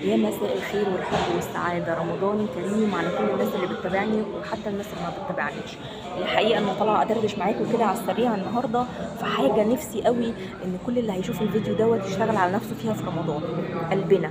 يا مساء الخير والحب والسعادة، رمضان كريم على كل الناس اللي بتتابعني وحتى الناس اللي ما بتتابعنيش. الحقيقة أنا طالعة أدردش معاكم كده على السريع النهاردة في حاجة نفسي قوي إن كل اللي هيشوف الفيديو دوت يشتغل على نفسه فيها في رمضان. قلبنا،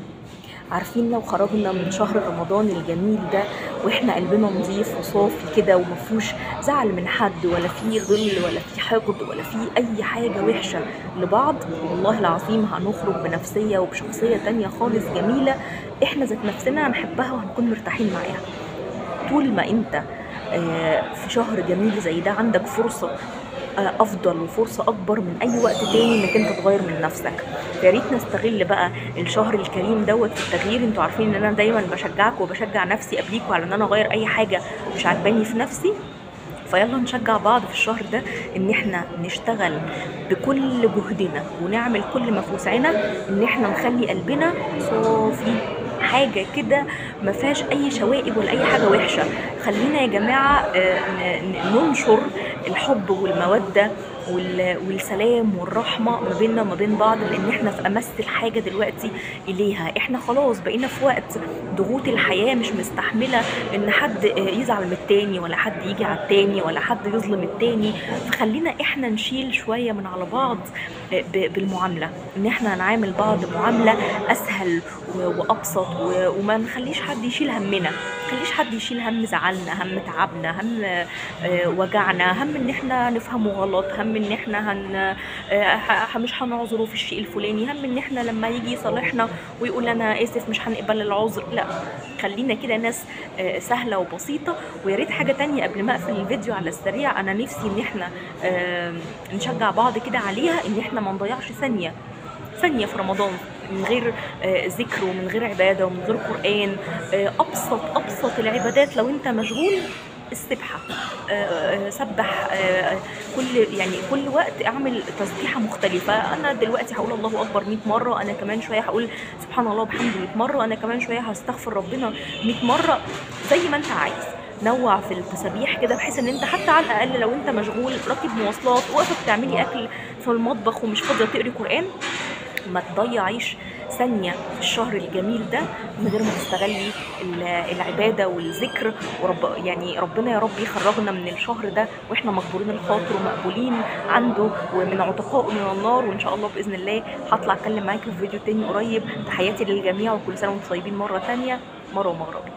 عارفين لو خرجنا من شهر رمضان الجميل ده واحنا قلبنا نظيف وصافي كده ومفيهوش زعل من حد ولا فيه غل ولا فيه حقد ولا فيه اي حاجة وحشة لبعض، والله العظيم هنخرج بنفسية وبشخصية تانية خالص جميلة. احنا ذات نفسنا هنحبها وهنكون مرتاحين معاها. طول ما انت في شهر جميل زي ده عندك فرصة افضل وفرصة اكبر من اي وقت تاني انك انت تغير من نفسك. يا ريت نستغل بقى الشهر الكريم دوت في التغيير. انتوا عارفين ان انا دايما بشجعكم وبشجع نفسي قبليكوا على ان انا اغير اي حاجة مش عاجباني في نفسي. فيلا نشجع بعض في الشهر ده ان احنا نشتغل بكل جهدنا ونعمل كل ما في وسعنا ان احنا نخلي قلبنا صافي، حاجة كده ما فيهاش اي شوائب ولا اي حاجة وحشة. خلينا يا جماعة ننشر الحب والمودة والسلام والرحمة ما بيننا وما بين بعض، لان احنا في امس الحاجة دلوقتي اليها. احنا خلاص بقينا في وقت ضغوط الحياة مش مستحملة ان حد يزعل من التاني ولا حد يجي على التاني ولا حد يظلم التاني. فخلينا احنا نشيل شوية من على بعض بالمعاملة، ان احنا نعامل بعض معاملة اسهل وابسط وما نخليش حد يشيل همنا، ما نخليش حد يشيل هم زعلنا، هم تعبنا، هم وجعنا، هم ان احنا نفهمه غلط، هم ان احنا مش هنعذره في الشيء الفلاني، هم ان احنا لما يجي يصالحنا ويقول انا اسف مش هنقبل العذر. لا، خلينا كده ناس سهلة وبسيطة. ويا ريت حاجة تانية قبل ما اقفل الفيديو على السريع، انا نفسي ان احنا نشجع بعض كده عليها، ان احنا ما نضيعش ثانية في رمضان من غير ذكر ومن غير عبادة ومن غير قرآن. أبسط العبادات، لو أنت مشغول السبحة، سبح كل وقت اعمل تسبيحة مختلفة. أنا دلوقتي هقول الله أكبر 100 مرة، أنا كمان شوية هقول سبحان الله وبحمده 100 مرة، أنا كمان شوية هستغفر ربنا 100 مرة. زي ما أنت عايز نوع في التسابيح كده، بحيث ان انت حتى على الاقل لو انت مشغول راكب مواصلات واقفه بتعملي اكل في المطبخ ومش فاضيه تقري قران، ما تضيعيش ثانية في الشهر الجميل ده من غير ما تستغلي العبادة والذكر. ربنا يا رب يخرجنا من الشهر ده واحنا مقبولين الخاطر ومقبولين عنده ومن عتقاء من النار. وان شاء الله بإذن الله هطلع اتكلم معاكي في فيديو تاني قريب. تحياتي للجميع وكل سنة وانتم طيبين مرة تانية. مروة مغربي.